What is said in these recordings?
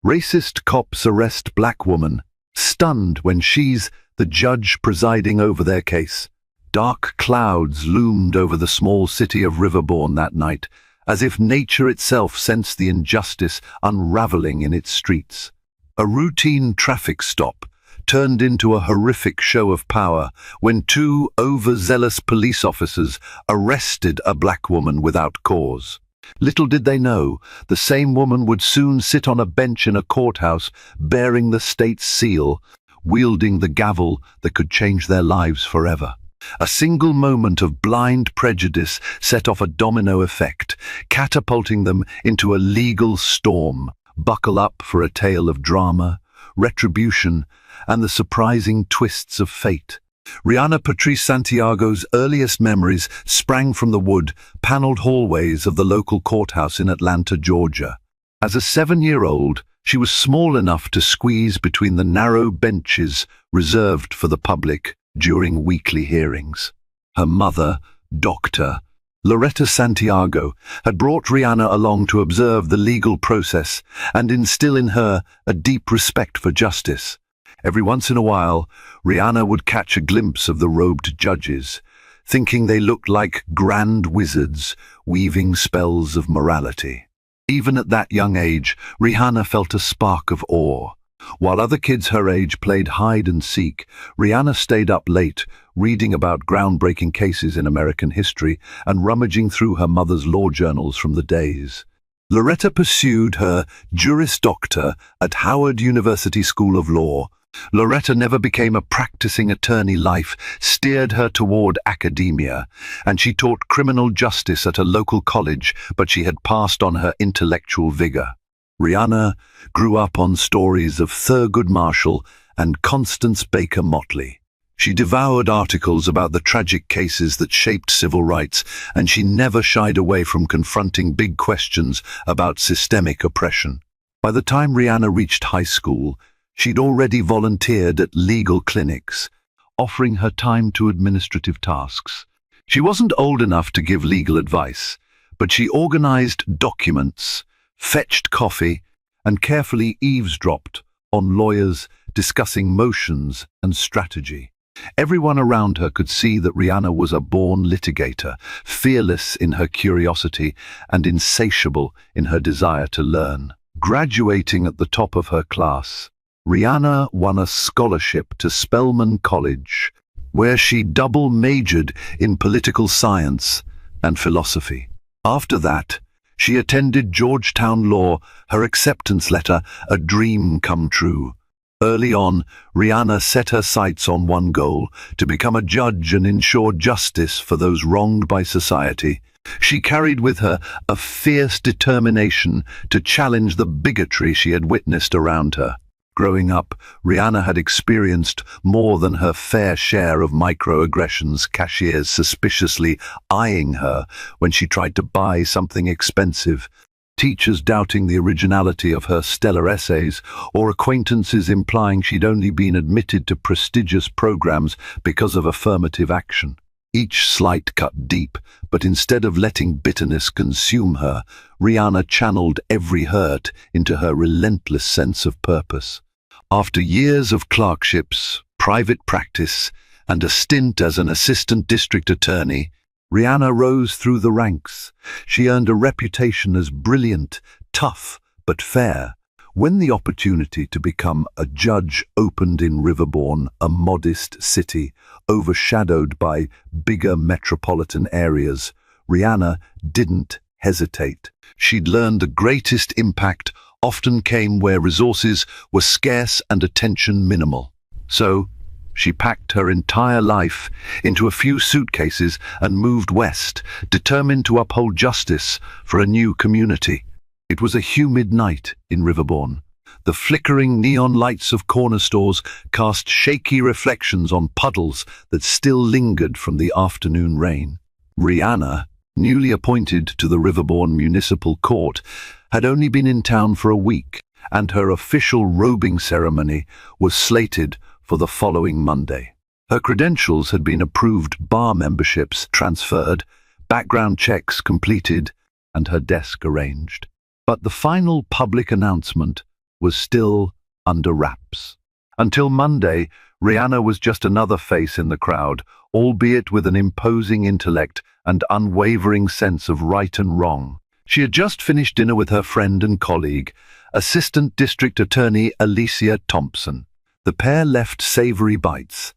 Racist cops arrest black woman, stunned when she's the judge presiding over their case. Dark clouds loomed over the small city of Riverbourne that night, as if nature itself sensed the injustice unraveling in its streets. A routine traffic stop turned into a horrific show of power when two overzealous police officers arrested a black woman without cause. Little did they know, the same woman would soon sit on a bench in a courthouse bearing the state's seal, wielding the gavel that could change their lives forever. A single moment of blind prejudice set off a domino effect, catapulting them into a legal storm. Buckle up for a tale of drama, retribution, and the surprising twists of fate. Rihanna Patrice Santiago's earliest memories sprang from the wood-paneled hallways of the local courthouse in Atlanta, Georgia. As a 7-year-old, she was small enough to squeeze between the narrow benches reserved for the public during weekly hearings. Her mother, Dr. Loretta Santiago, had brought Rihanna along to observe the legal process and instill in her a deep respect for justice. Every once in a while, Rihanna would catch a glimpse of the robed judges, thinking they looked like grand wizards weaving spells of morality. Even at that young age, Rihanna felt a spark of awe. While other kids her age played hide and seek, Rihanna stayed up late, reading about groundbreaking cases in American history and rummaging through her mother's law journals from the days. Loretta pursued her Juris Doctor at Howard University School of Law. Loretta never became a practicing attorney. Life steered her toward academia, and she taught criminal justice at a local college, but she had passed on her intellectual vigor. Rihanna grew up on stories of Thurgood Marshall and Constance Baker Motley. She devoured articles about the tragic cases that shaped civil rights, and she never shied away from confronting big questions about systemic oppression. By the time Rihanna reached high school, she'd already volunteered at legal clinics, offering her time to administrative tasks. She wasn't old enough to give legal advice, but she organized documents, fetched coffee, and carefully eavesdropped on lawyers discussing motions and strategy. Everyone around her could see that Rihanna was a born litigator, fearless in her curiosity and insatiable in her desire to learn. Graduating at the top of her class, Rihanna won a scholarship to Spelman College, where she double majored in political science and philosophy. After that, she attended Georgetown Law, her acceptance letter a dream come true. Early on, Rihanna set her sights on one goal: to become a judge and ensure justice for those wronged by society. She carried with her a fierce determination to challenge the bigotry she had witnessed around her. Growing up, Rihanna had experienced more than her fair share of microaggressions, cashiers suspiciously eyeing her when she tried to buy something expensive, teachers doubting the originality of her stellar essays, or acquaintances implying she'd only been admitted to prestigious programs because of affirmative action. Each slight cut deep, but instead of letting bitterness consume her, Rihanna channeled every hurt into her relentless sense of purpose. After years of clerkships, private practice, and a stint as an assistant district attorney, Rihanna rose through the ranks. She earned a reputation as brilliant, tough, but fair. When the opportunity to become a judge opened in Riverbourne, a modest city overshadowed by bigger metropolitan areas, Rihanna didn't hesitate. She'd learned the greatest impact often came where resources were scarce and attention minimal. So, she packed her entire life into a few suitcases and moved west, determined to uphold justice for a new community. It was a humid night in Riverbourne. The flickering neon lights of corner stores cast shaky reflections on puddles that still lingered from the afternoon rain. Rihanna, newly appointed to the Riverbourne Municipal Court, had only been in town for a week, and her official robing ceremony was slated for the following Monday. Her credentials had been approved, bar memberships transferred, background checks completed, and her desk arranged. But the final public announcement was still under wraps. Until Monday, Rihanna was just another face in the crowd, albeit with an imposing intellect and unwavering sense of right and wrong. She had just finished dinner with her friend and colleague, Assistant District Attorney Alicia Thompson. The pair left savory bites,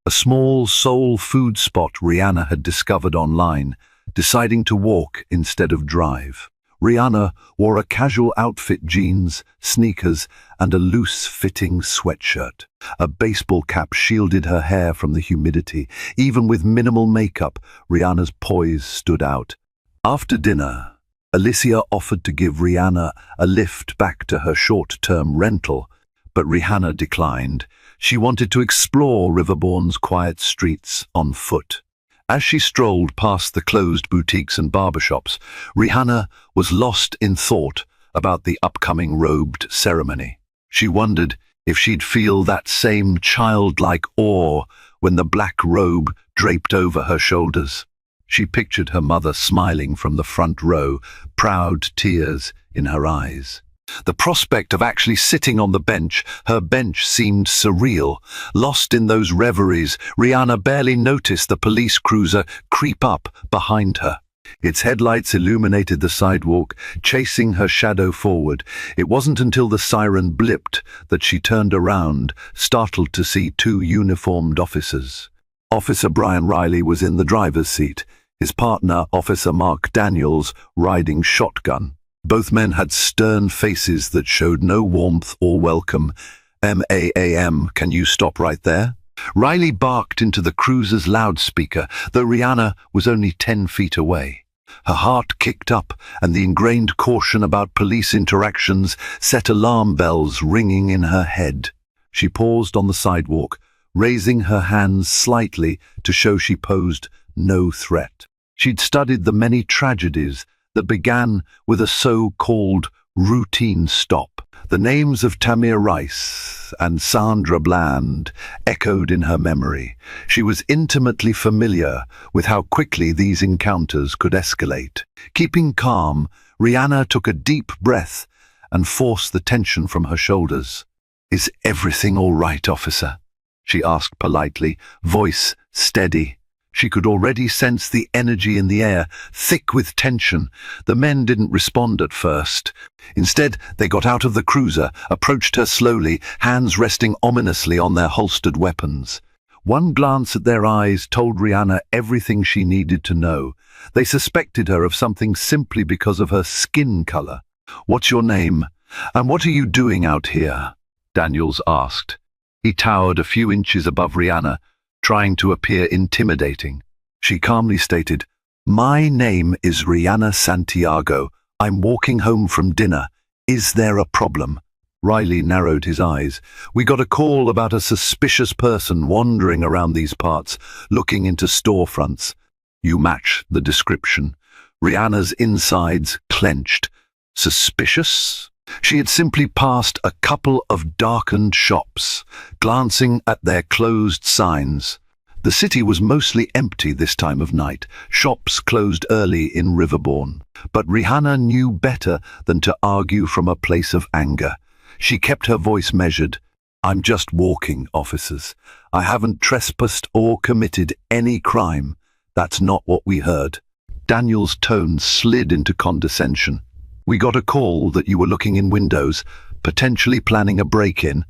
a small soul food spot Rihanna had discovered online, deciding to walk instead of drive. Rihanna wore a casual outfit, jeans, sneakers, and a loose-fitting sweatshirt. A baseball cap shielded her hair from the humidity. Even with minimal makeup, Rihanna's poise stood out. After dinner, Alicia offered to give Rihanna a lift back to her short-term rental, but Rihanna declined. She wanted to explore Riverbourne's quiet streets on foot. As she strolled past the closed boutiques and barbershops, Rihanna was lost in thought about the upcoming robed ceremony. She wondered if she'd feel that same childlike awe when the black robe draped over her shoulders. She pictured her mother smiling from the front row, proud tears in her eyes. The prospect of actually sitting on the bench, her bench, seemed surreal. Lost in those reveries, Rihanna barely noticed the police cruiser creep up behind her. Its headlights illuminated the sidewalk, chasing her shadow forward. It wasn't until the siren blipped that she turned around, startled to see two uniformed officers. Officer Brian Riley was in the driver's seat, his partner, Officer Mark Daniels, riding shotgun. Both men had stern faces that showed no warmth or welcome. "Ma'am, can you stop right there?" Riley barked into the cruiser's loudspeaker, though Rihanna was only 10 feet away. Her heart kicked up, and the ingrained caution about police interactions set alarm bells ringing in her head. She paused on the sidewalk, raising her hands slightly to show she posed no threat. She'd studied the many tragedies that began with a so-called routine stop. The names of Tamir Rice and Sandra Bland echoed in her memory. She was intimately familiar with how quickly these encounters could escalate. Keeping calm, Rihanna took a deep breath and forced the tension from her shoulders. "Is everything all right, officer?" she asked politely, voice steady. She could already sense the energy in the air, thick with tension. The men didn't respond at first. Instead, they got out of the cruiser, approached her slowly, hands resting ominously on their holstered weapons. One glance at their eyes told Rihanna everything she needed to know. They suspected her of something simply because of her skin color. "What's your name? And what are you doing out here?" Daniels asked. He towered a few inches above Rihanna, trying to appear intimidating. She calmly stated, "My name is Rihanna Santiago. I'm walking home from dinner. Is there a problem?" Riley narrowed his eyes. "We got a call about a suspicious person wandering around these parts, looking into storefronts." "You match the description." Rihanna's insides clenched. Suspicious? She had simply passed a couple of darkened shops, glancing at their closed signs. The city was mostly empty this time of night, shops closed early in Riverbourne. But Rihanna knew better than to argue from a place of anger. She kept her voice measured. "I'm just walking, officers. I haven't trespassed or committed any crime. That's not what we heard." Daniel's tone slid into condescension. "We got a call that you were looking in windows, potentially planning a break-in."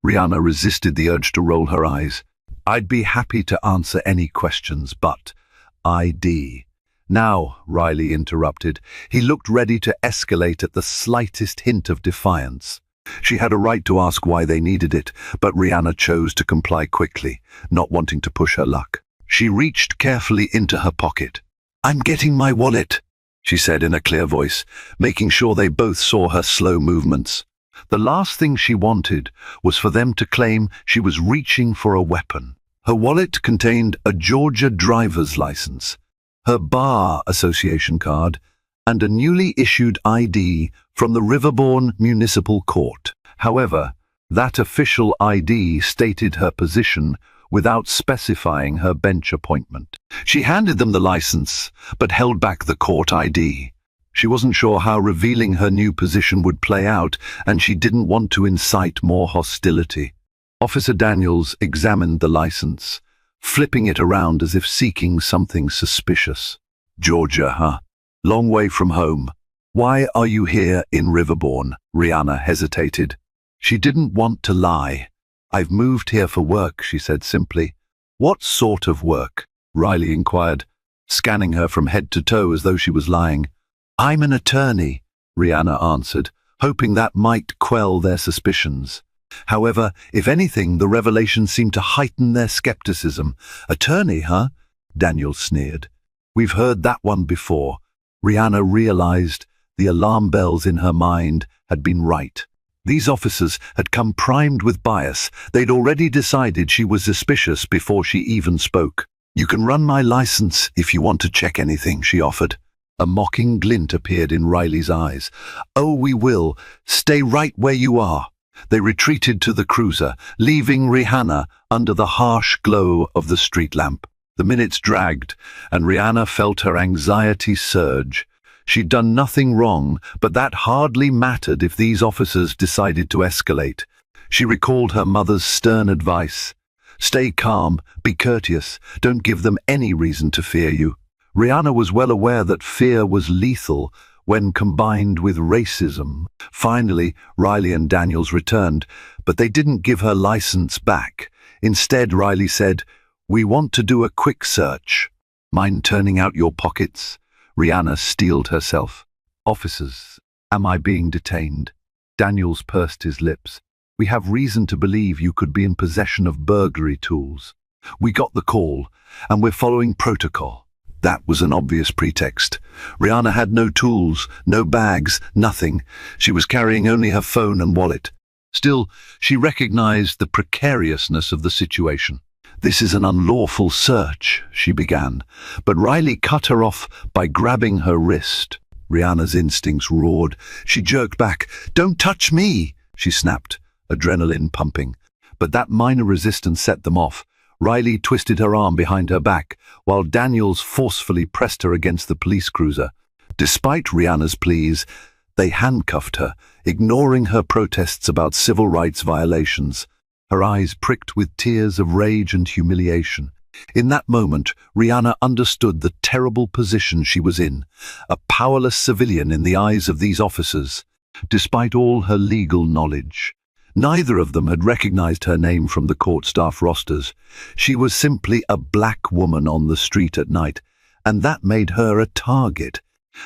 Rihanna resisted the urge to roll her eyes. "I'd be happy to answer any questions, but ID." "Now," Riley interrupted. He looked ready to escalate at the slightest hint of defiance. She had a right to ask why they needed it, but Rihanna chose to comply quickly, not wanting to push her luck. She reached carefully into her pocket. "I'm getting my wallet," she said in a clear voice, making sure they both saw her slow movements. The last thing she wanted was for them to claim she was reaching for a weapon. Her wallet contained a Georgia driver's license, her bar association card, and a newly issued ID from the Riverbourne Municipal Court. However, that official ID stated her position without specifying her bench appointment. She handed them the license, but held back the court ID. She wasn't sure how revealing her new position would play out, and she didn't want to incite more hostility. Officer Daniels examined the license, flipping it around as if seeking something suspicious. Georgia, huh? Long way from home. Why are you here in Riverbourne? Rihanna hesitated. She didn't want to lie. I've moved here for work, she said simply. What sort of work? Riley inquired, scanning her from head to toe as though she was lying. I'm an attorney, Rihanna answered, hoping that might quell their suspicions. However, if anything, the revelation seemed to heighten their skepticism. Attorney, huh? Daniel sneered. We've heard that one before. Rihanna realized the alarm bells in her mind had been right. These officers had come primed with bias. They'd already decided she was suspicious before she even spoke. You can run my license if you want to check anything, she offered. A mocking glint appeared in Riley's eyes. Oh, we will. Stay right where you are. They retreated to the cruiser, leaving Rihanna under the harsh glow of the street lamp. The minutes dragged, and Rihanna felt her anxiety surge. She'd done nothing wrong, but that hardly mattered if these officers decided to escalate. She recalled her mother's stern advice. Stay calm, be courteous, don't give them any reason to fear you. Rihanna was well aware that fear was lethal when combined with racism. Finally, Riley and Daniels returned, but they didn't give her license back. Instead, Riley said, "We want to do a quick search. Mind turning out your pockets?" Rihanna steeled herself. "Officers, am I being detained?" Daniels pursed his lips. "We have reason to believe you could be in possession of burglary tools. We got the call, and we're following protocol." That was an obvious pretext. Rihanna had no tools, no bags, nothing. She was carrying only her phone and wallet. Still, she recognized the precariousness of the situation. "This is an unlawful search," she began, but Riley cut her off by grabbing her wrist. Rihanna's instincts roared. She jerked back. "Don't touch me," she snapped, adrenaline pumping. But that minor resistance set them off. Riley twisted her arm behind her back, while Daniels forcefully pressed her against the police cruiser. Despite Rihanna's pleas, they handcuffed her, ignoring her protests about civil rights violations. Her eyes pricked with tears of rage and humiliation. In that moment, Rihanna understood the terrible position she was in, a powerless civilian in the eyes of these officers. Despite all her legal knowledge, neither of them had recognized her name from the court staff rosters. She was simply a black woman on the street at night, and that made her a target.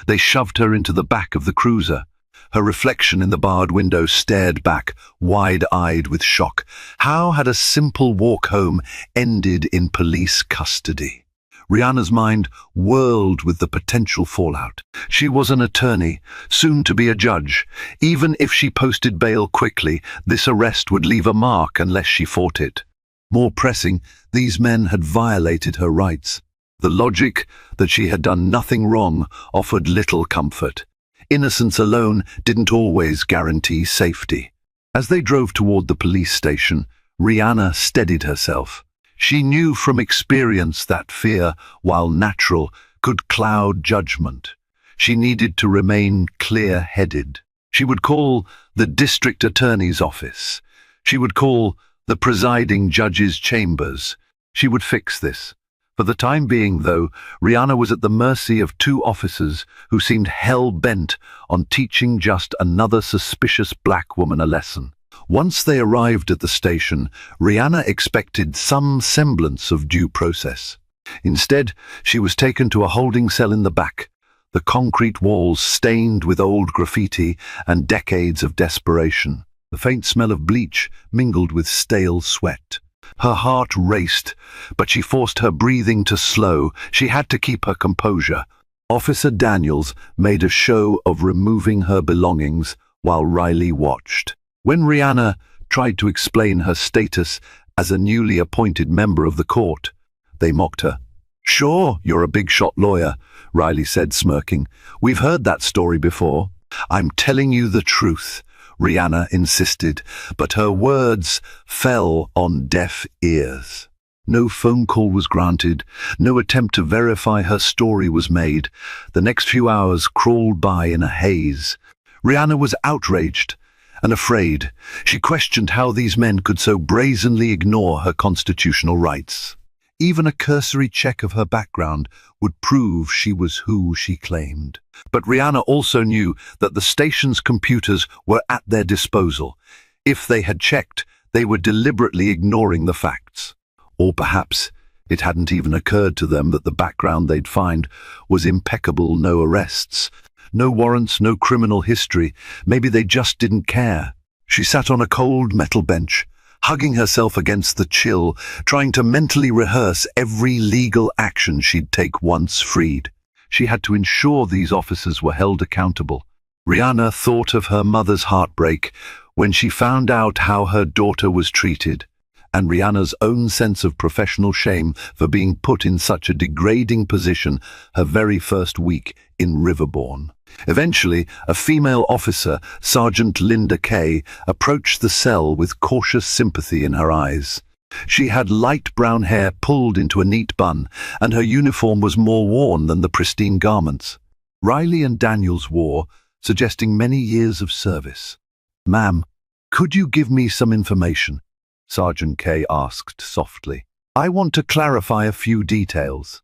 They shoved her into the back of the cruiser. Her reflection in the barred window stared back, wide-eyed with shock. How had a simple walk home ended in police custody? Rihanna's mind whirled with the potential fallout. She was an attorney, soon to be a judge. Even if she posted bail quickly, this arrest would leave a mark unless she fought it. More pressing, these men had violated her rights. The logic that she had done nothing wrong offered little comfort. Innocence alone didn't always guarantee safety. As they drove toward the police station, Rihanna steadied herself. She knew from experience that fear, while natural, could cloud judgment. She needed to remain clear-headed. She would call the district attorney's office. She would call the presiding judge's chambers. She would fix this. For the time being, though, Rihanna was at the mercy of two officers who seemed hell-bent on teaching just another suspicious black woman a lesson. Once they arrived at the station, Rihanna expected some semblance of due process. Instead, she was taken to a holding cell in the back, the concrete walls stained with old graffiti and decades of desperation. The faint smell of bleach mingled with stale sweat. Her heart raced, but she forced her breathing to slow. She had to keep her composure. Officer Daniels made a show of removing her belongings while Riley watched. When Rihanna tried to explain her status as a newly appointed member of the court, they mocked her. "Sure, you're a big-shot lawyer," Riley said, smirking. "We've heard that story before." "I'm telling you the truth," Rihanna insisted, but her words fell on deaf ears. No phone call was granted, no attempt to verify her story was made. The next few hours crawled by in a haze. Rihanna was outraged and afraid. She questioned how these men could so brazenly ignore her constitutional rights. Even a cursory check of her background would prove she was who she claimed. But Rihanna also knew that the station's computers were at their disposal. If they had checked, they were deliberately ignoring the facts. Or perhaps it hadn't even occurred to them that the background they'd find was impeccable. No arrests, no warrants, no criminal history. Maybe they just didn't care. She sat on a cold metal bench, hugging herself against the chill, trying to mentally rehearse every legal action she'd take once freed. She had to ensure these officers were held accountable. Rihanna thought of her mother's heartbreak when she found out how her daughter was treated, and Rihanna's own sense of professional shame for being put in such a degrading position her very first week in Riverbourne. Eventually, a female officer, Sergeant Linda Kay, approached the cell with cautious sympathy in her eyes. She had light brown hair pulled into a neat bun, and her uniform was more worn than the pristine garments Riley and Daniels wore, suggesting many years of service. "Ma'am, could you give me some information?" Sergeant Kay asked softly. "I want to clarify a few details."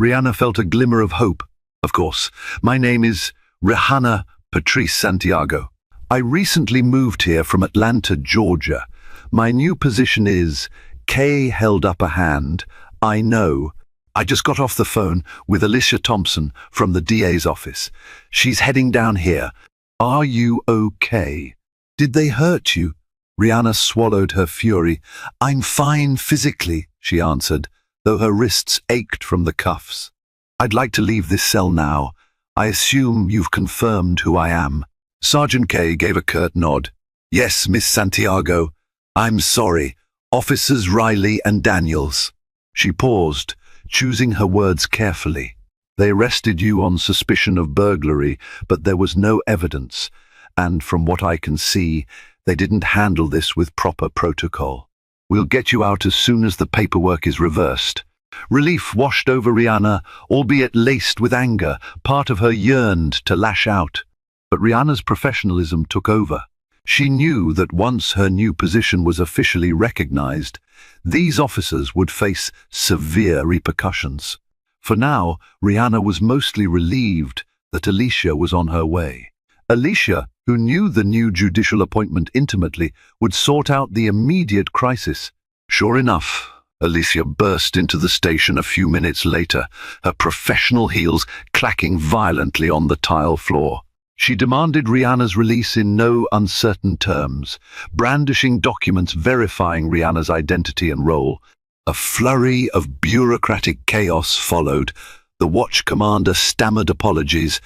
Rihanna felt a glimmer of hope. "Of course, my name is Rihanna Patrice Santiago. I recently moved here from Atlanta, Georgia. My new position is..." Kay held up a hand. "I know. I just got off the phone with Alicia Thompson from the DA's office. She's heading down here. Are you okay? Did they hurt you?" Rihanna swallowed her fury. "I'm fine physically," she answered, though her wrists ached from the cuffs. "I'd like to leave this cell now. I assume you've confirmed who I am." Sergeant Kay gave a curt nod. "Yes, Miss Santiago. I'm sorry. Officers Riley and Daniels." She paused, choosing her words carefully. "They arrested you on suspicion of burglary, but there was no evidence, and from what I can see, they didn't handle this with proper protocol. We'll get you out as soon as the paperwork is reversed." Relief washed over Rihanna, albeit laced with anger. Part of her yearned to lash out. But Rihanna's professionalism took over. She knew that once her new position was officially recognized, these officers would face severe repercussions. For now, Rihanna was mostly relieved that Alicia was on her way. Alicia, who knew the new judicial appointment intimately, would sort out the immediate crisis. Sure enough, Alicia burst into the station a few minutes later, her professional heels clacking violently on the tile floor. She demanded Rihanna's release in no uncertain terms, brandishing documents verifying Rihanna's identity and role. A flurry of bureaucratic chaos followed. The watch commander stammered apologies.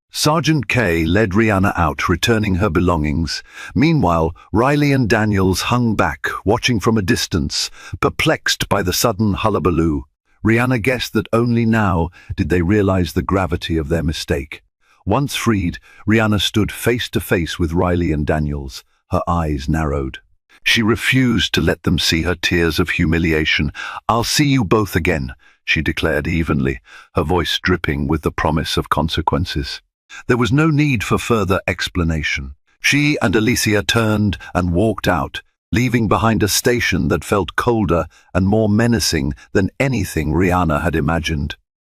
Sergeant Kay led Rihanna out, returning her belongings. Meanwhile, Riley and Daniels hung back, watching from a distance, perplexed by the sudden hullabaloo. Rihanna guessed that only now did they realize the gravity of their mistake. Once freed, Rihanna stood face to face with Riley and Daniels, her eyes narrowed. She refused to let them see her tears of humiliation. "I'll see you both again," she declared evenly, her voice dripping with the promise of consequences. There was no need for further explanation. She and Alicia turned and walked out, leaving behind a station that felt colder and more menacing than anything Rihanna had imagined.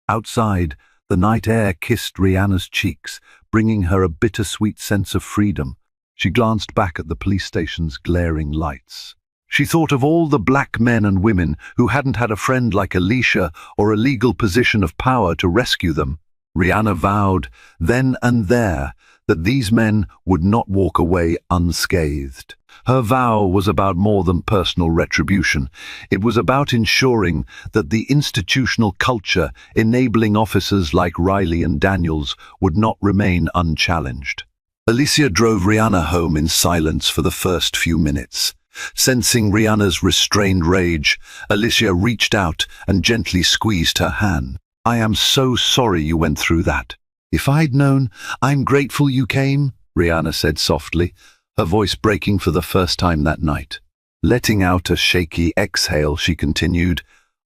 Outside, the night air kissed Rihanna's cheeks, bringing her a bittersweet sense of freedom. She glanced back at the police station's glaring lights. She thought of all the black men and women who hadn't had a friend like Alicia or a legal position of power to rescue them. Rihanna vowed, then and there, that these men would not walk away unscathed. Her vow was about more than personal retribution. It was about ensuring that the institutional culture enabling officers like Riley and Daniels would not remain unchallenged. Alicia drove Rihanna home in silence for the first few minutes. Sensing Rihanna's restrained rage, Alicia reached out and gently squeezed her hand. "I am so sorry you went through that." "If I'd known, I'm grateful you came," Rihanna said softly, her voice breaking for the first time that night. Letting out a shaky exhale, she continued,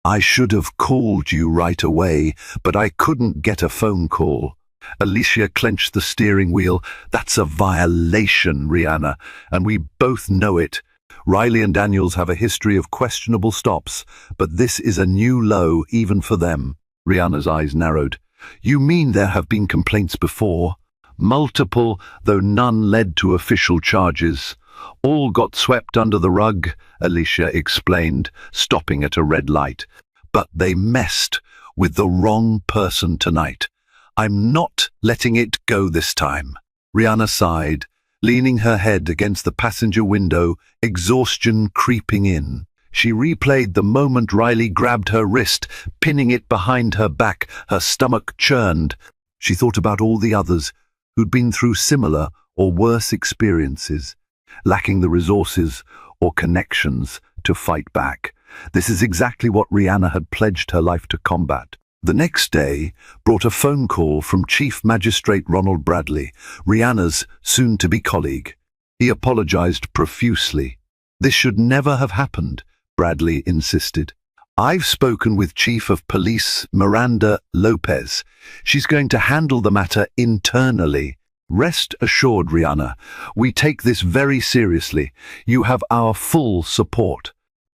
I should have called you right away, but I couldn't get a phone call. Alicia clenched the steering wheel. That's a violation, Rihanna, and we both know it. Riley and Daniels have a history of questionable stops, but this is a new low even for them. Rihanna's eyes narrowed. You mean there have been complaints before? Multiple, though none led to official charges. All got swept under the rug, Alicia explained, stopping at a red light. But they messed with the wrong person tonight. I'm not letting it go this time. Rihanna sighed, leaning her head against the passenger window, exhaustion creeping in. She replayed the moment Riley grabbed her wrist, pinning it behind her back. Her stomach churned. She thought about all the others who'd been through similar or worse experiences, lacking the resources or connections to fight back. This is exactly what Rihanna had pledged her life to combat. The next day brought a phone call from Chief Magistrate Ronald Bradley, Rihanna's soon-to-be colleague. He apologized profusely. This should never have happened, Bradley insisted. I've spoken with Chief of Police Miranda Lopez. She's going to handle the matter internally. Rest assured, Rihanna, we take this very seriously. You have our full support.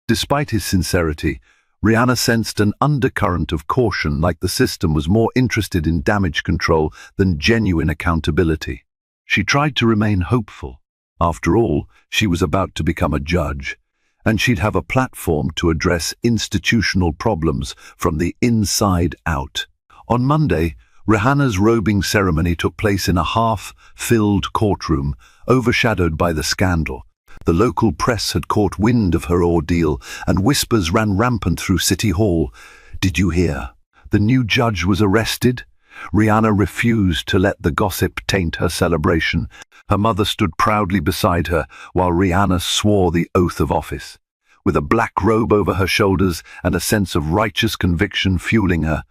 Despite his sincerity, Rihanna sensed an undercurrent of caution, like the system was more interested in damage control than genuine accountability. She tried to remain hopeful. After all, she was about to become a judge, and she'd have a platform to address institutional problems from the inside out. On Monday, Rihanna's robing ceremony took place in a half-filled courtroom, overshadowed by the scandal. The local press had caught wind of her ordeal, and whispers ran rampant through City Hall. Did you hear? The new judge was arrested? Rihanna refused to let the gossip taint her celebration. Her mother stood proudly beside her, while Rihanna swore the oath of office. With a black robe over her shoulders and a sense of righteous conviction fueling her,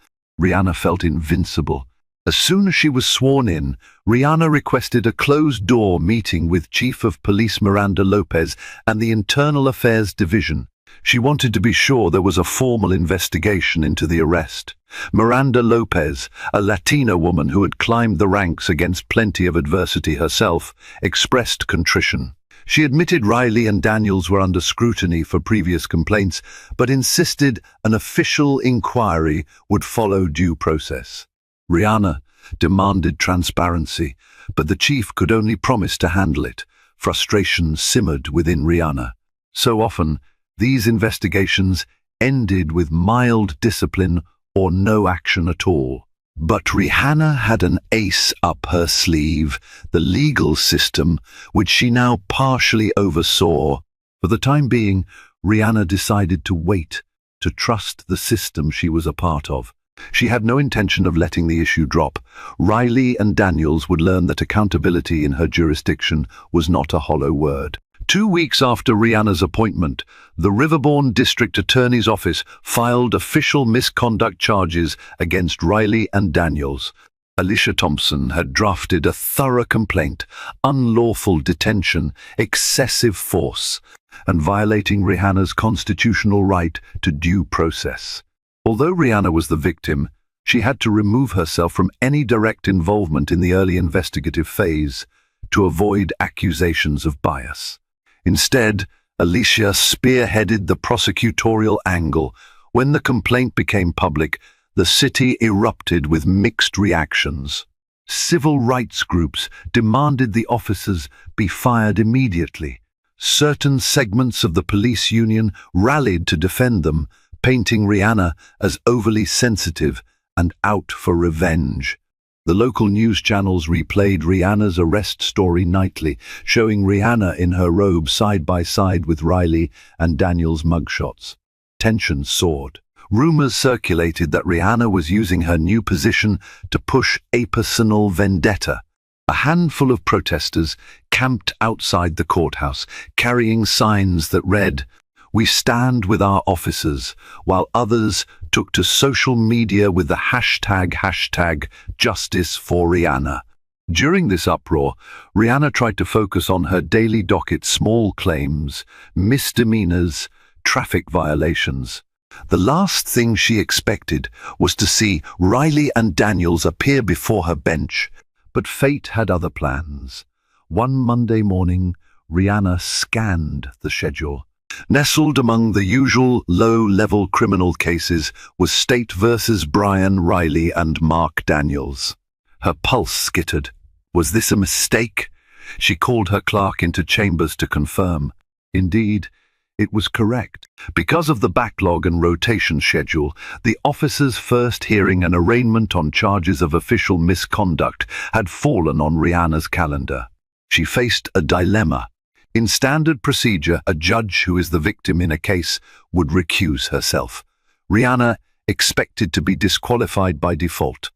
Rihanna felt invincible. As soon as she was sworn in, Rihanna requested a closed-door meeting with Chief of Police Miranda Lopez and the Internal Affairs Division. She wanted to be sure there was a formal investigation into the arrest. Miranda Lopez, a Latina woman who had climbed the ranks against plenty of adversity herself, expressed contrition. She admitted Riley and Daniels were under scrutiny for previous complaints, but insisted an official inquiry would follow due process. Rihanna demanded transparency, but the chief could only promise to handle it. Frustration simmered within Rihanna. So often, these investigations ended with mild discipline or no action at all. But Rihanna had an ace up her sleeve, the legal system, which she now partially oversaw. For the time being, Rihanna decided to wait, to trust the system she was a part of. She had no intention of letting the issue drop. Riley and Daniels would learn that accountability in her jurisdiction was not a hollow word. 2 weeks after Rihanna's appointment, the Riverbourne District Attorney's Office filed official misconduct charges against Riley and Daniels. Alicia Thompson had drafted a thorough complaint: unlawful detention, excessive force, and violating Rihanna's constitutional right to due process. Although Rihanna was the victim, she had to remove herself from any direct involvement in the early investigative phase to avoid accusations of bias. Instead, Alicia spearheaded the prosecutorial angle. When the complaint became public, the city erupted with mixed reactions. Civil rights groups demanded the officers be fired immediately. Certain segments of the police union rallied to defend them, painting Rihanna as overly sensitive and out for revenge. The local news channels replayed Rihanna's arrest story nightly, showing Rihanna in her robe side by side with Riley and Daniels' mugshots. Tensions soared. Rumors circulated that Rihanna was using her new position to push a personal vendetta. A handful of protesters camped outside the courthouse, carrying signs that read, "We stand with our officers," while others took to social media with the hashtag Justice for Rihanna. During this uproar, Rihanna tried to focus on her daily docket: small claims, misdemeanors, traffic violations. The last thing she expected was to see Riley and Daniels appear before her bench, but fate had other plans. One Monday morning, Rihanna scanned the schedule. Nestled among the usual low-level criminal cases was State versus Brian Riley and Mark Daniels. Her pulse skittered. Was this a mistake? She called her clerk into chambers to confirm. Indeed, it was correct. Because of the backlog and rotation schedule, the officer's first hearing and arraignment on charges of official misconduct had fallen on Rihanna's calendar. She faced a dilemma. In standard procedure, a judge who is the victim in a case would recuse herself. Rihanna expected to be disqualified by default.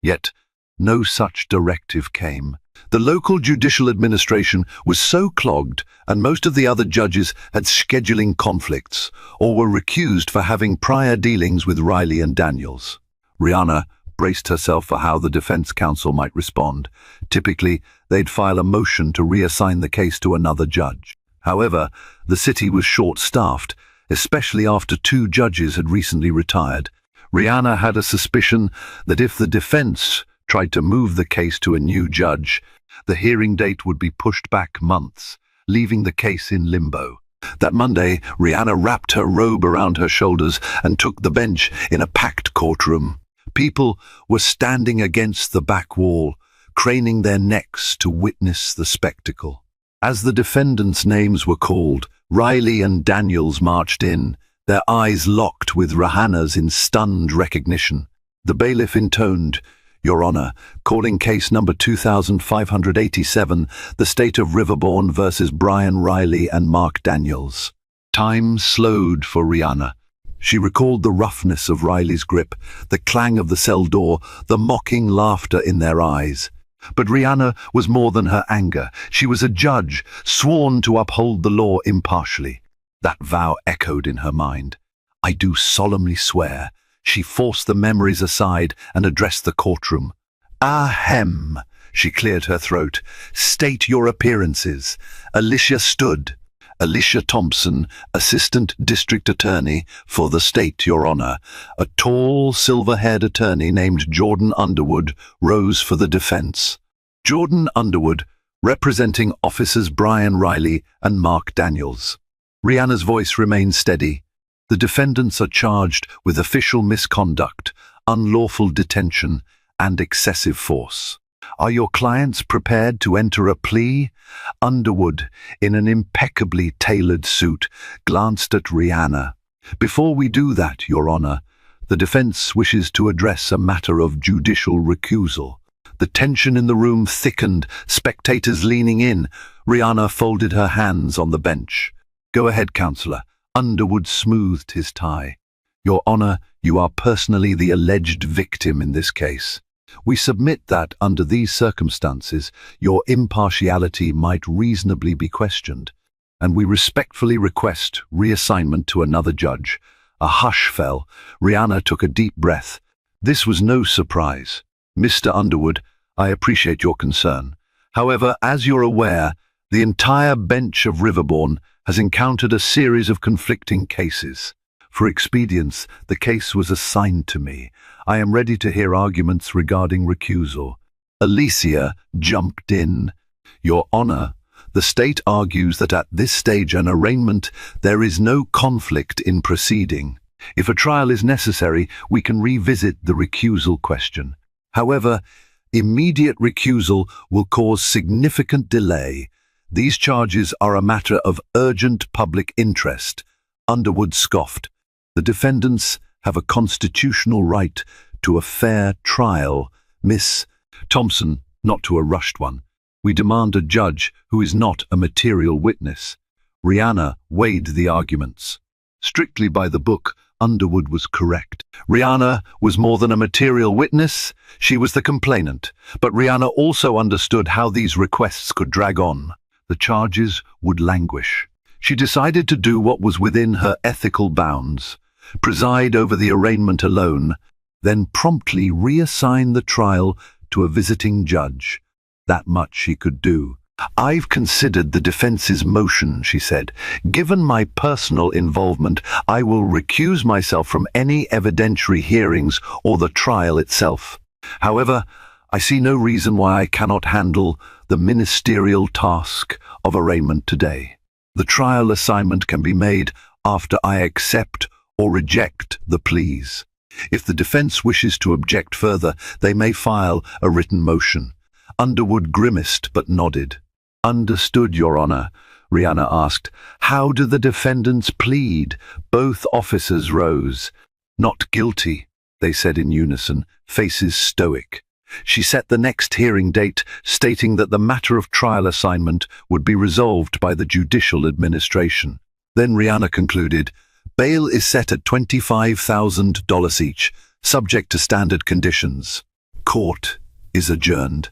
Yet, no such directive came. The local judicial administration was so clogged, and most of the other judges had scheduling conflicts or were recused for having prior dealings with Riley and Daniels. Rihanna braced herself for how the defense counsel might respond. Typically, they'd file a motion to reassign the case to another judge. However, the city was short-staffed, especially after 2 judges had recently retired. Rihanna had a suspicion that if the defense tried to move the case to a new judge, the hearing date would be pushed back months, leaving the case in limbo. That Monday, Rihanna wrapped her robe around her shoulders and took the bench in a packed courtroom. People were standing against the back wall, craning their necks to witness the spectacle. As the defendants' names were called, Riley and Daniels marched in, their eyes locked with Rihanna's in stunned recognition. The bailiff intoned, "Your Honor, calling case number 2587, the State of Riverbourne versus Brian Riley and Mark Daniels." Time slowed for Rihanna. She recalled the roughness of Riley's grip, the clang of the cell door, the mocking laughter in their eyes. But Rihanna was more than her anger. She was a judge, sworn to uphold the law impartially. That vow echoed in her mind. "I do solemnly swear." She forced the memories aside and addressed the courtroom. "Ahem," she cleared her throat. "State your appearances." Alicia stood. Alicia Thompson, Assistant District Attorney for the state, Your Honor. A tall, silver-haired attorney named Jordan Underwood rose for the defense. Jordan Underwood, representing officers Brian Riley and Mark Daniels. Rihanna's voice remained steady. The defendants are charged with official misconduct, unlawful detention, and excessive force. Are your clients prepared to enter a plea? Underwood, in an impeccably tailored suit, glanced at Rihanna. "Before we do that, Your Honor, the defense wishes to address a matter of judicial recusal." The tension in the room thickened, spectators leaning in. Rihanna folded her hands on the bench. "Go ahead, Counselor." Underwood smoothed his tie. "Your Honor, you are personally the alleged victim in this case. We submit that, under these circumstances, your impartiality might reasonably be questioned, and we respectfully request reassignment to another judge." A hush fell. Rihanna took a deep breath. This was no surprise. "Mr. Underwood, I appreciate your concern. However, as you're aware, the entire bench of Riverbourne has encountered a series of conflicting cases. For expedience, the case was assigned to me. I am ready to hear arguments regarding recusal." Alicia jumped in. "Your Honor, the state argues that at this stage an arraignment there is no conflict in proceeding. If a trial is necessary, we can revisit the recusal question. However, immediate recusal will cause significant delay. These charges are a matter of urgent public interest." Underwood scoffed. "The defendants have a constitutional right to a fair trial, Miss Thompson, not to a rushed one. We demand a judge who is not a material witness." Rihanna weighed the arguments. Strictly by the book, Underwood was correct. Rihanna was more than a material witness. She was the complainant. But Rihanna also understood how these requests could drag on. The charges would languish. She decided to do what was within her ethical bounds: preside over the arraignment alone, then promptly reassign the trial to a visiting judge. That much she could do. "I've considered the defense's motion," she said. "Given my personal involvement, I will recuse myself from any evidentiary hearings or the trial itself. However, I see no reason why I cannot handle the ministerial task of arraignment today. The trial assignment can be made after I accept or reject the pleas. If the defense wishes to object further, they may file a written motion." Underwood grimaced but nodded. "Understood, Your Honor," Rihanna asked. "How do the defendants plead?" Both officers rose. "Not guilty," they said in unison, faces stoic. She set the next hearing date, stating that the matter of trial assignment would be resolved by the judicial administration. Then Rihanna concluded, "Bail is set at $25,000 each, subject to standard conditions. Court is adjourned."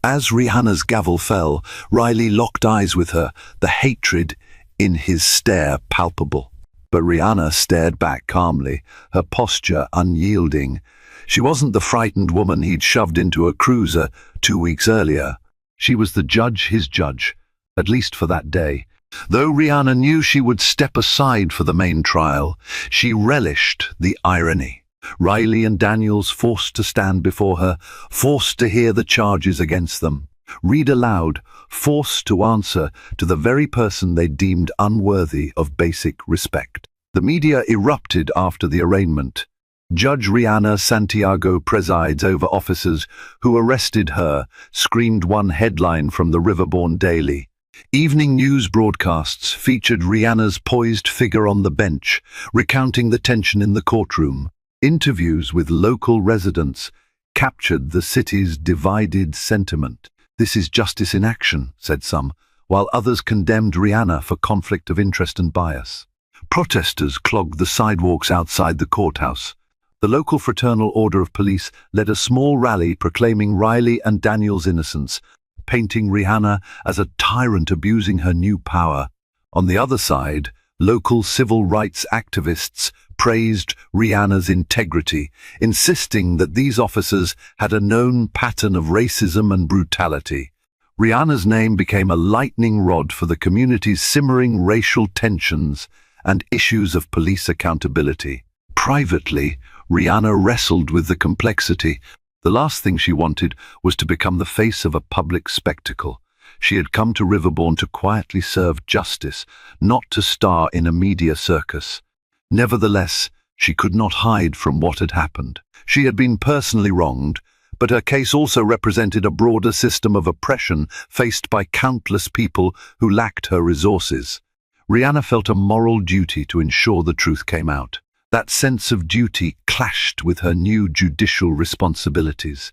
As Rihanna's gavel fell, Riley locked eyes with her, the hatred in his stare palpable. But Rihanna stared back calmly, her posture unyielding. She wasn't the frightened woman he'd shoved into a cruiser 2 weeks earlier. She was the judge, his judge, at least for that day. Though Rihanna knew she would step aside for the main trial, she relished the irony. Riley and Daniels forced to stand before her, forced to hear the charges against them, read aloud, forced to answer to the very person they deemed unworthy of basic respect. The media erupted after the arraignment. Judge Rihanna Santiago presides over officers who arrested her, screamed one headline from the Riverbourne Daily. Evening news broadcasts featured Rihanna's poised figure on the bench, recounting the tension in the courtroom. Interviews with local residents captured the city's divided sentiment. "This is justice in action," said some, while others condemned Rihanna for conflict of interest and bias. Protesters clogged the sidewalks outside the courthouse. The local Fraternal Order of Police led a small rally proclaiming Riley and Daniels' innocence, painting Rihanna as a tyrant abusing her new power. On the other side, local civil rights activists praised Rihanna's integrity, insisting that these officers had a known pattern of racism and brutality. Rihanna's name became a lightning rod for the community's simmering racial tensions and issues of police accountability. Privately, Rihanna wrestled with the complexity. The last thing she wanted was to become the face of a public spectacle. She had come to Riverbourne to quietly serve justice, not to star in a media circus. Nevertheless, she could not hide from what had happened. She had been personally wronged, but her case also represented a broader system of oppression faced by countless people who lacked her resources. Rihanna felt a moral duty to ensure the truth came out. That sense of duty clashed with her new judicial responsibilities.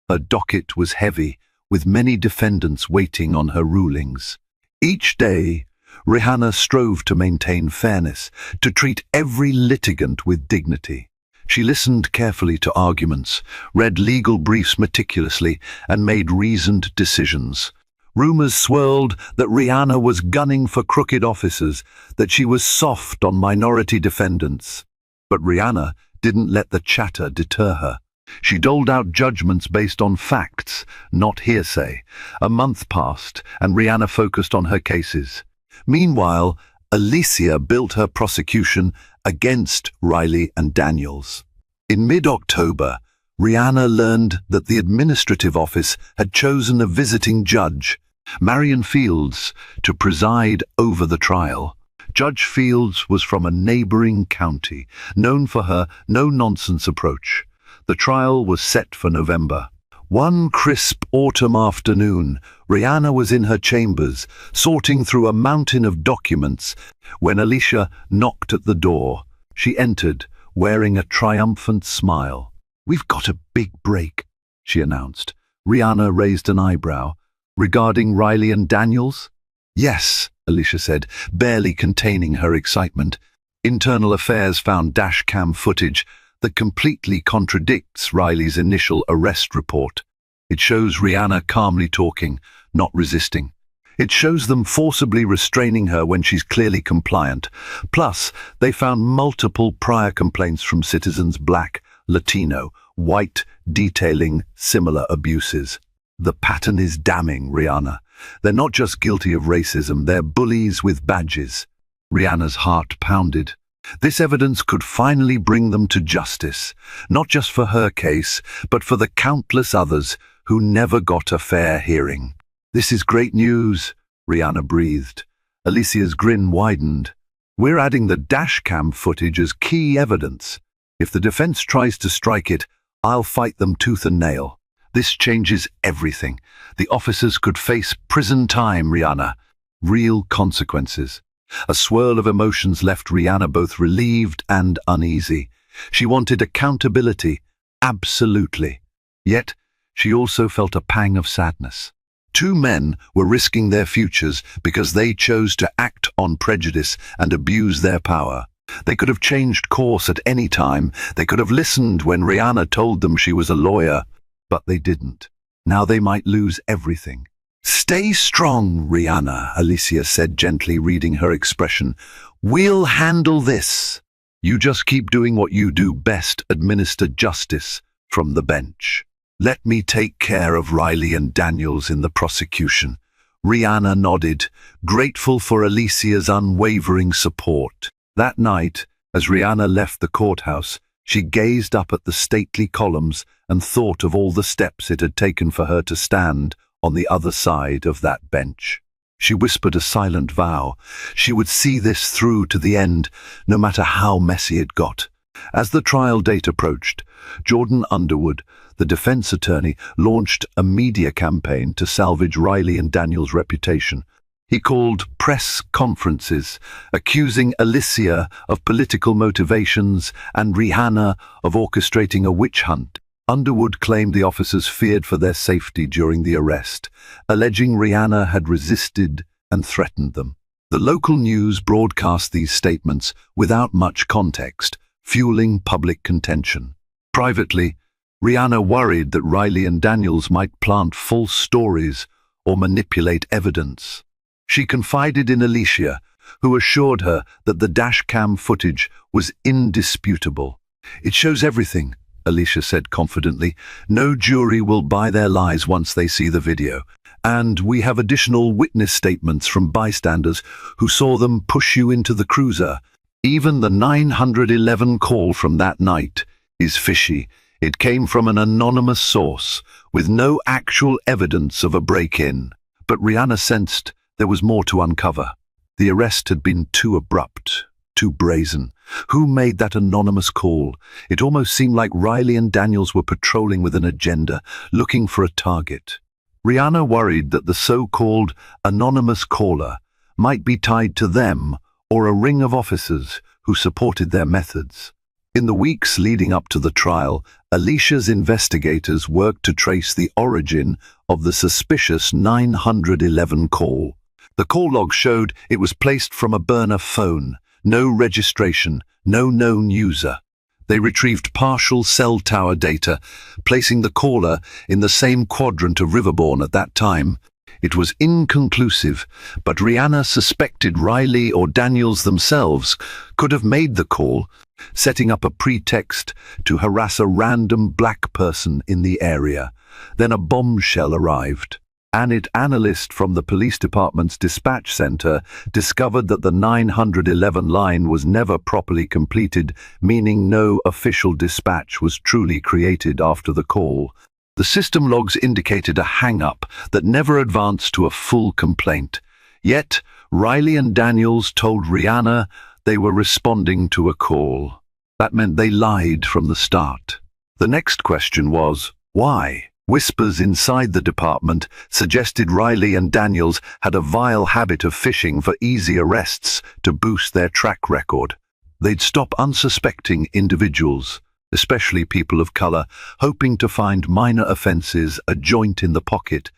Her docket was heavy, with many defendants waiting on her rulings. Each day, Rihanna strove to maintain fairness, to treat every litigant with dignity. She listened carefully to arguments, read legal briefs meticulously, and made reasoned decisions. Rumors swirled that Rihanna was gunning for crooked officers, that she was soft on minority defendants. But Rihanna didn't let the chatter deter her. She doled out judgments based on facts, not hearsay. A month passed, and Rihanna focused on her cases. Meanwhile, Alicia built her prosecution against Riley and Daniels. In mid-October, Rihanna learned that the administrative office had chosen a visiting judge, Marion Fields, to preside over the trial. Judge Fields was from a neighboring county, known for her no-nonsense approach. The trial was set for November. One crisp autumn afternoon, Rihanna was in her chambers, sorting through a mountain of documents, when Alicia knocked at the door. She entered, wearing a triumphant smile. "We've got a big break," she announced. Rihanna raised an eyebrow. "Regarding Riley and Daniels?" "Yes," Alicia said, barely containing her excitement. Internal Affairs found dash-cam footage that completely contradicts Riley's initial arrest report. It shows Rihanna calmly talking, not resisting. It shows them forcibly restraining her when she's clearly compliant. Plus, they found multiple prior complaints from citizens Black, Latino, white, detailing similar abuses. "The pattern is damning, Rihanna," They're not just guilty of racism, they're bullies with badges. Rihanna's heart pounded. This evidence could finally bring them to justice, not just for her case, but for the countless others who never got a fair hearing. "This is great news," Rihanna breathed. Alicia's grin widened. "We're adding the dashcam footage as key evidence. If the defense tries to strike it, I'll fight them tooth and nail. This changes everything. The officers could face prison time, Rihanna. Real consequences." A swirl of emotions left Rihanna both relieved and uneasy. She wanted accountability, absolutely. Yet, she also felt a pang of sadness. Two men were risking their futures because they chose to act on prejudice and abuse their power. They could have changed course at any time. They could have listened when Rihanna told them she was a lawyer, but they didn't. Now they might lose everything. "Stay strong, Rihanna," Alicia said gently, reading her expression. "We'll handle this. You just keep doing what you do best, administer justice from the bench. Let me take care of Riley and Daniels in the prosecution." Rihanna nodded, grateful for Alicia's unwavering support. That night, as Rihanna left the courthouse, she gazed up at the stately columns and thought of all the steps it had taken for her to stand on the other side of that bench. She whispered a silent vow. She would see this through to the end, no matter how messy it got. As the trial date approached, Jordan Underwood, the defense attorney, launched a media campaign to salvage Riley and Daniels' reputation. He called press conferences, accusing Alicia of political motivations and Rihanna of orchestrating a witch hunt. Underwood claimed the officers feared for their safety during the arrest, alleging Rihanna had resisted and threatened them. The local news broadcast these statements without much context, fueling public contention. Privately, Rihanna worried that Riley and Daniels might plant false stories or manipulate evidence. She confided in Alicia, who assured her that the dashcam footage was indisputable. "It shows everything," Alicia said confidently. "No jury will buy their lies once they see the video. And we have additional witness statements from bystanders who saw them push you into the cruiser. Even the 911 call from that night is fishy. It came from an anonymous source, with no actual evidence of a break-in." But Rihanna sensed there was more to uncover. The arrest had been too abrupt, too brazen. Who made that anonymous call? It almost seemed like Riley and Daniels were patrolling with an agenda, looking for a target. Rihanna worried that the so-called anonymous caller might be tied to them or a ring of officers who supported their methods. In the weeks leading up to the trial, Alicia's investigators worked to trace the origin of the suspicious 911 call. The call log showed it was placed from a burner phone. No registration, no known user. They retrieved partial cell tower data, placing the caller in the same quadrant of Riverbourne at that time. It was inconclusive, but Rihanna suspected Riley or Daniels themselves could have made the call, setting up a pretext to harass a random black person in the area. Then a bombshell arrived. An analyst from the police department's dispatch center discovered that the 911 line was never properly completed, meaning no official dispatch was truly created after the call. The system logs indicated a hang-up that never advanced to a full complaint. Yet, Riley and Daniels told Rihanna they were responding to a call. That meant they lied from the start. The next question was, why? Whispers inside the department suggested Riley and Daniels had a vile habit of fishing for easy arrests to boost their track record. They'd stop unsuspecting individuals, especially people of color, hoping to find minor offenses, a joint in the pocket,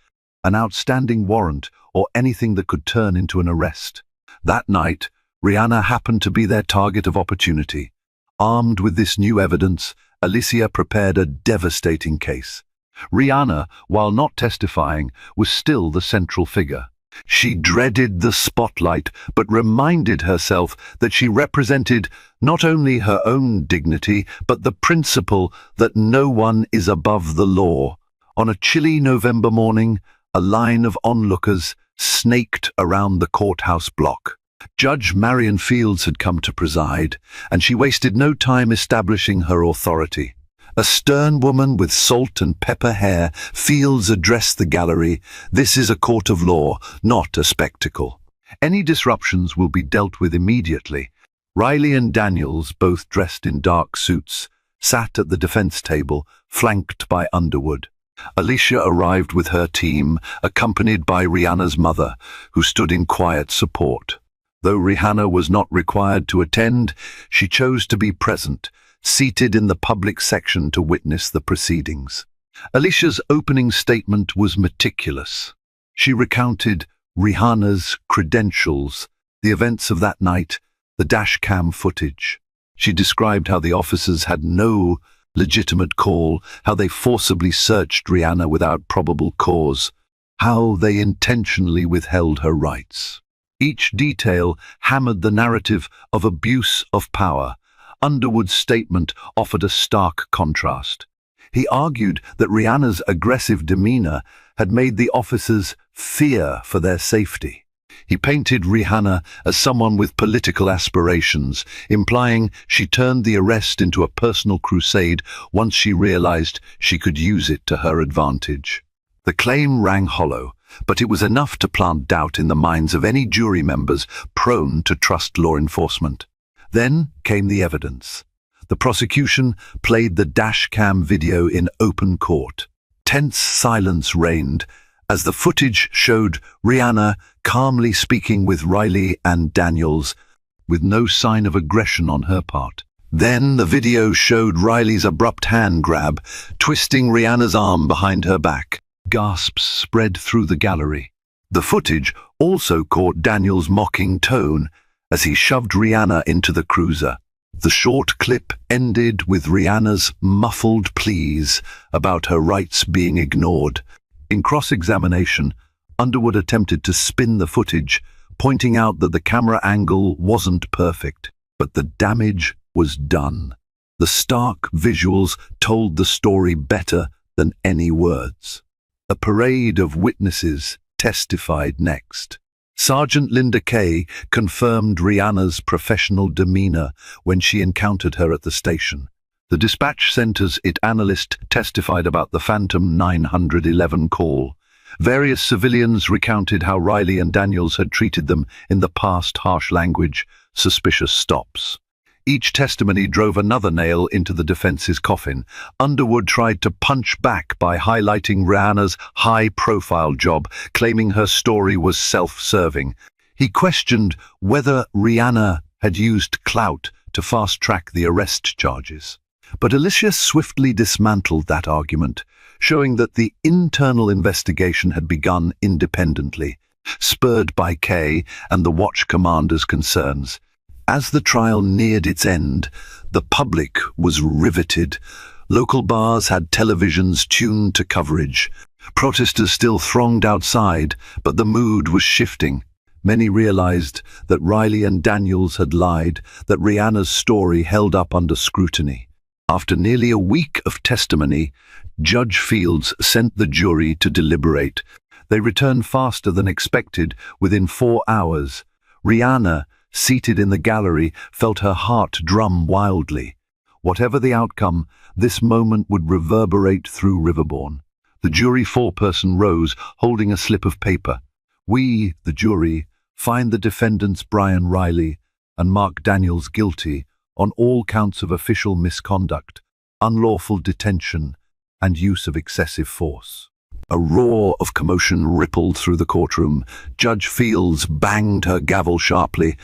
an outstanding warrant, or anything that could turn into an arrest. That night, Rihanna happened to be their target of opportunity. Armed with this new evidence, Alicia prepared a devastating case. Rihanna, while not testifying, was still the central figure. She dreaded the spotlight, but reminded herself that she represented not only her own dignity, but the principle that no one is above the law. On a chilly November morning, A line of onlookers snaked around the courthouse block. Judge Marion Fields had come to preside, and she wasted no time establishing her authority. A stern woman with salt and pepper hair, Fields addressed the gallery. "This is a court of law, not a spectacle. Any disruptions will be dealt with immediately." Riley and Daniels, both dressed in dark suits, sat at the defense table, flanked by Underwood. Alicia arrived with her team, accompanied by Rihanna's mother, who stood in quiet support. Though Rihanna was not required to attend, she chose to be present, seated in the public section to witness the proceedings. Alicia's opening statement was meticulous. She recounted Rihanna's credentials, the events of that night, the dashcam footage. She described how the officers had no legitimate call, how they forcibly searched Rihanna without probable cause, how they intentionally withheld her rights. Each detail hammered the narrative of abuse of power. Underwood's statement offered a stark contrast. He argued that Rihanna's aggressive demeanor had made the officers fear for their safety. He painted Rihanna as someone with political aspirations, implying she turned the arrest into a personal crusade once she realized she could use it to her advantage. The claim rang hollow, but it was enough to plant doubt in the minds of any jury members prone to trust law enforcement. Then came the evidence. The prosecution played the dashcam video in open court. Tense silence reigned as the footage showed Rihanna calmly speaking with Riley and Daniels, with no sign of aggression on her part. Then the video showed Riley's abrupt hand grab, twisting Rihanna's arm behind her back. Gasps spread through the gallery. The footage also caught Daniels' mocking tone as he shoved Rihanna into the cruiser. The short clip ended with Rihanna's muffled pleas about her rights being ignored. In cross-examination, Underwood attempted to spin the footage, pointing out that the camera angle wasn't perfect, but the damage was done. The stark visuals told the story better than any words. A parade of witnesses testified next. Sergeant Linda Kay confirmed Rihanna's professional demeanor when she encountered her at the station. The dispatch center's IT analyst testified about the Phantom 911 call. Various civilians recounted how Riley and Daniels had treated them in the past, harsh language, suspicious stops. Each testimony drove another nail into the defense's coffin. Underwood tried to punch back by highlighting Rihanna's high-profile job, claiming her story was self-serving. He questioned whether Rihanna had used clout to fast-track the arrest charges. But Alicia swiftly dismantled that argument, showing that the internal investigation had begun independently, spurred by Kay and the watch commander's concerns. As the trial neared its end, the public was riveted. Local bars had televisions tuned to coverage. Protesters still thronged outside, but the mood was shifting. Many realized that Riley and Daniels had lied, that Rihanna's story held up under scrutiny. After nearly a week of testimony, Judge Fields sent the jury to deliberate. They returned faster than expected, within 4 hours. Rihanna, seated in the gallery, felt her heart drum wildly. Whatever the outcome, this moment would reverberate through Riverbourne. The jury foreperson rose, holding a slip of paper. "We, the jury, find the defendants Brian Riley and Mark Daniels guilty on all counts of official misconduct, unlawful detention, and use of excessive force." A roar of commotion rippled through the courtroom. Judge Fields banged her gavel sharply.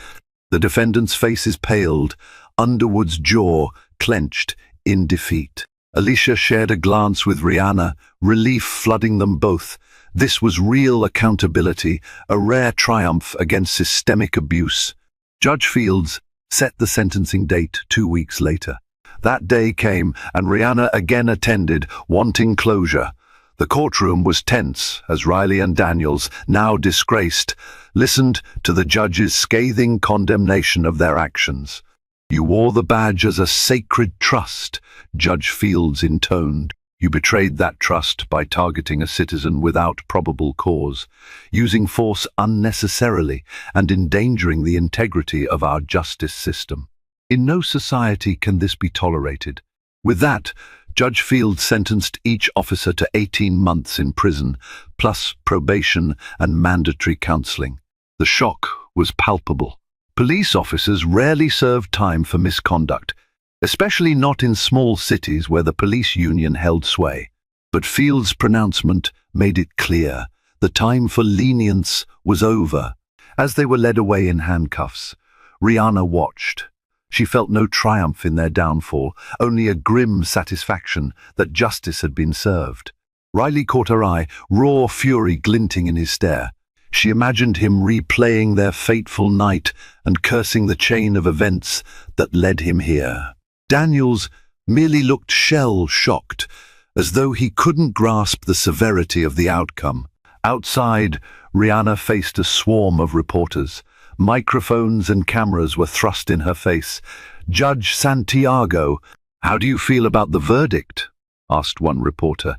The defendants' faces paled, Underwood's jaw clenched in defeat. Alicia shared a glance with Rihanna, relief flooding them both. This was real accountability, a rare triumph against systemic abuse. Judge Fields set the sentencing date 2 weeks later. That day came, and Rihanna again attended, wanting closure. The courtroom was tense as Riley and Daniels, now disgraced, listened to the judge's scathing condemnation of their actions. "You wore the badge as a sacred trust," Judge Fields intoned. You betrayed that trust by targeting a citizen without probable cause, using force unnecessarily and endangering the integrity of our justice system. In no society can this be tolerated. With that, Judge Field sentenced each officer to 18 months in prison, plus probation and mandatory counseling. The shock was palpable. Police officers rarely served time for misconduct, especially not in small cities where the police union held sway. But Field's pronouncement made it clear the time for lenience was over. As they were led away in handcuffs, Rihanna watched. She felt no triumph in their downfall, only a grim satisfaction that justice had been served. Riley caught her eye, raw fury glinting in his stare. She imagined him replaying their fateful night and cursing the chain of events that led him here. Daniels merely looked shell-shocked, as though he couldn't grasp the severity of the outcome. Outside, Rihanna faced a swarm of reporters. Microphones and cameras were thrust in her face. "Judge Santiago, how do you feel about the verdict?" asked one reporter.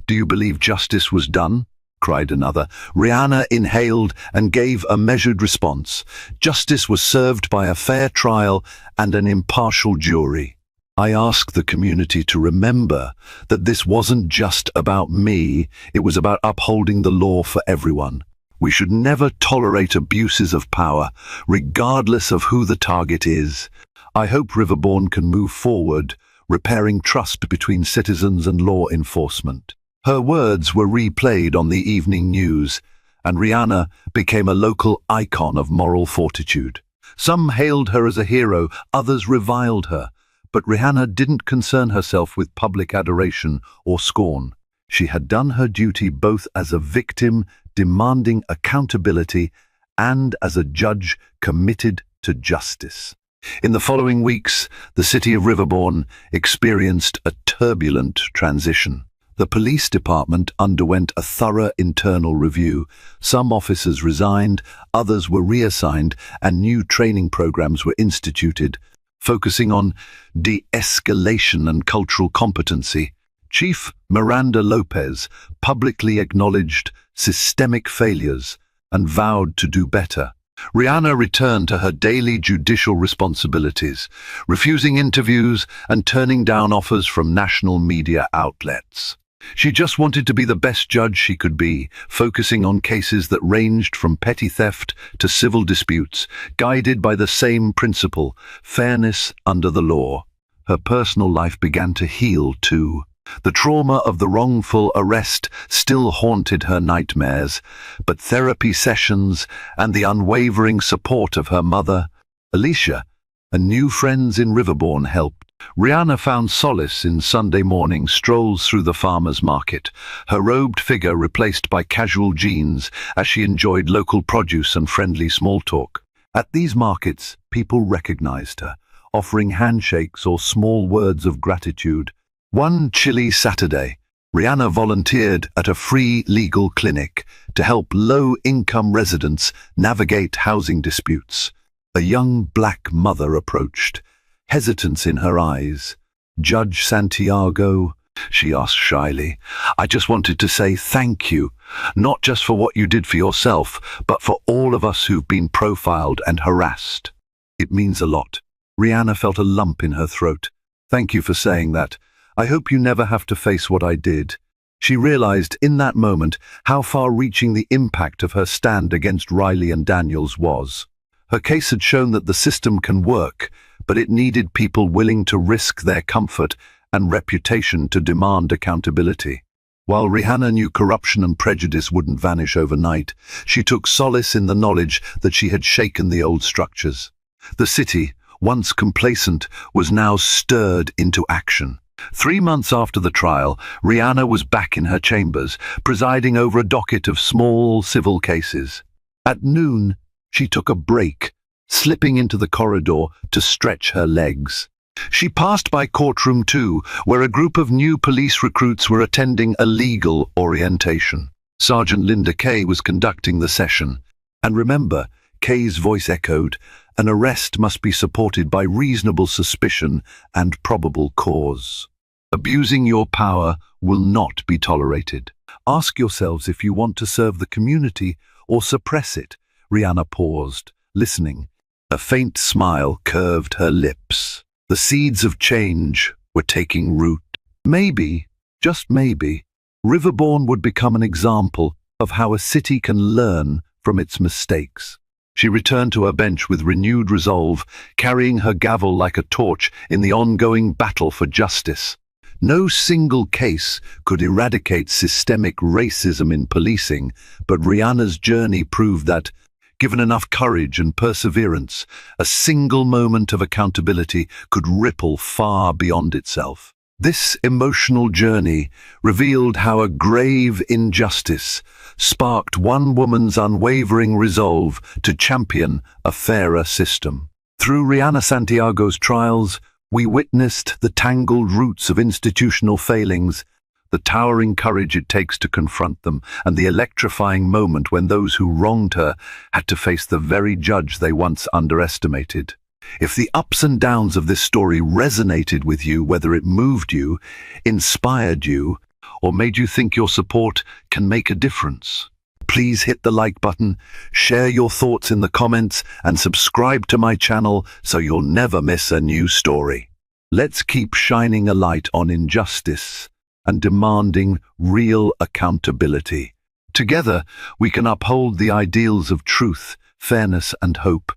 "Do you believe justice was done?" cried another. Rihanna inhaled and gave a measured response. "Justice was served by a fair trial and an impartial jury. I ask the community to remember that this wasn't just about me, it was about upholding the law for everyone. We should never tolerate abuses of power, regardless of who the target is. I hope Riverbourne can move forward, repairing trust between citizens and law enforcement." Her words were replayed on the evening news, and Rihanna became a local icon of moral fortitude. Some hailed her as a hero, others reviled her, but Rihanna didn't concern herself with public adoration or scorn. She had done her duty both as a victim demanding accountability and as a judge committed to justice. In the following weeks, the city of Riverbourne experienced a turbulent transition. The police department underwent a thorough internal review. Some officers resigned, others were reassigned, and new training programs were instituted, focusing on de-escalation and cultural competency. Chief Miranda Lopez publicly acknowledged systemic failures and vowed to do better. Rihanna returned to her daily judicial responsibilities, refusing interviews and turning down offers from national media outlets. She just wanted to be the best judge she could be, focusing on cases that ranged from petty theft to civil disputes, guided by the same principle, fairness under the law. Her personal life began to heal too. The trauma of the wrongful arrest still haunted her nightmares, but therapy sessions and the unwavering support of her mother, Alicia, and new friends in Riverbourne helped. Rihanna found solace in Sunday morning strolls through the farmer's market, her robed figure replaced by casual jeans as she enjoyed local produce and friendly small talk. At these markets, people recognized her, offering handshakes or small words of gratitude. One chilly Saturday, Rihanna volunteered at a free legal clinic to help low-income residents navigate housing disputes. A young black mother approached, hesitance in her eyes. "Judge Santiago," she asked shyly, "I just wanted to say thank you, not just for what you did for yourself, but for all of us who've been profiled and harassed. It means a lot." Rihanna felt a lump in her throat. "Thank you for saying that. I hope you never have to face what I did." She realized in that moment how far-reaching the impact of her stand against Riley and Daniels was. Her case had shown that the system can work, but it needed people willing to risk their comfort and reputation to demand accountability. While Rihanna knew corruption and prejudice wouldn't vanish overnight, she took solace in the knowledge that she had shaken the old structures. The city, once complacent, was now stirred into action. 3 months after the trial, Rihanna was back in her chambers, presiding over a docket of small civil cases. At noon, she took a break, slipping into the corridor to stretch her legs. She passed by courtroom 2, where a group of new police recruits were attending a legal orientation. Sergeant Linda Kay was conducting the session. And remember, Kay's voice echoed, an arrest must be supported by reasonable suspicion and probable cause. Abusing your power will not be tolerated. Ask yourselves if you want to serve the community or suppress it. Rihanna paused, listening. A faint smile curved her lips. The seeds of change were taking root. Maybe, just maybe, Riverbourne would become an example of how a city can learn from its mistakes. She returned to her bench with renewed resolve, carrying her gavel like a torch in the ongoing battle for justice. No single case could eradicate systemic racism in policing, but Rihanna's journey proved that, given enough courage and perseverance, a single moment of accountability could ripple far beyond itself. This emotional journey revealed how a grave injustice sparked one woman's unwavering resolve to champion a fairer system. Through Rihanna Santiago's trials, we witnessed the tangled roots of institutional failings, the towering courage it takes to confront them, and the electrifying moment when those who wronged her had to face the very judge they once underestimated. If the ups and downs of this story resonated with you, whether it moved you, inspired you, or made you think your support can make a difference, please hit the like button, share your thoughts in the comments, and subscribe to my channel so you'll never miss a new story. Let's keep shining a light on injustice and demanding real accountability. Together, we can uphold the ideals of truth, fairness, and hope.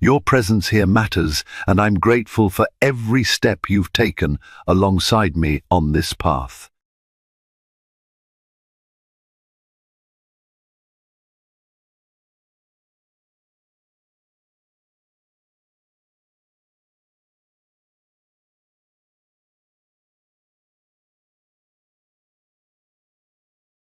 Your presence here matters, and I'm grateful for every step you've taken alongside me on this path.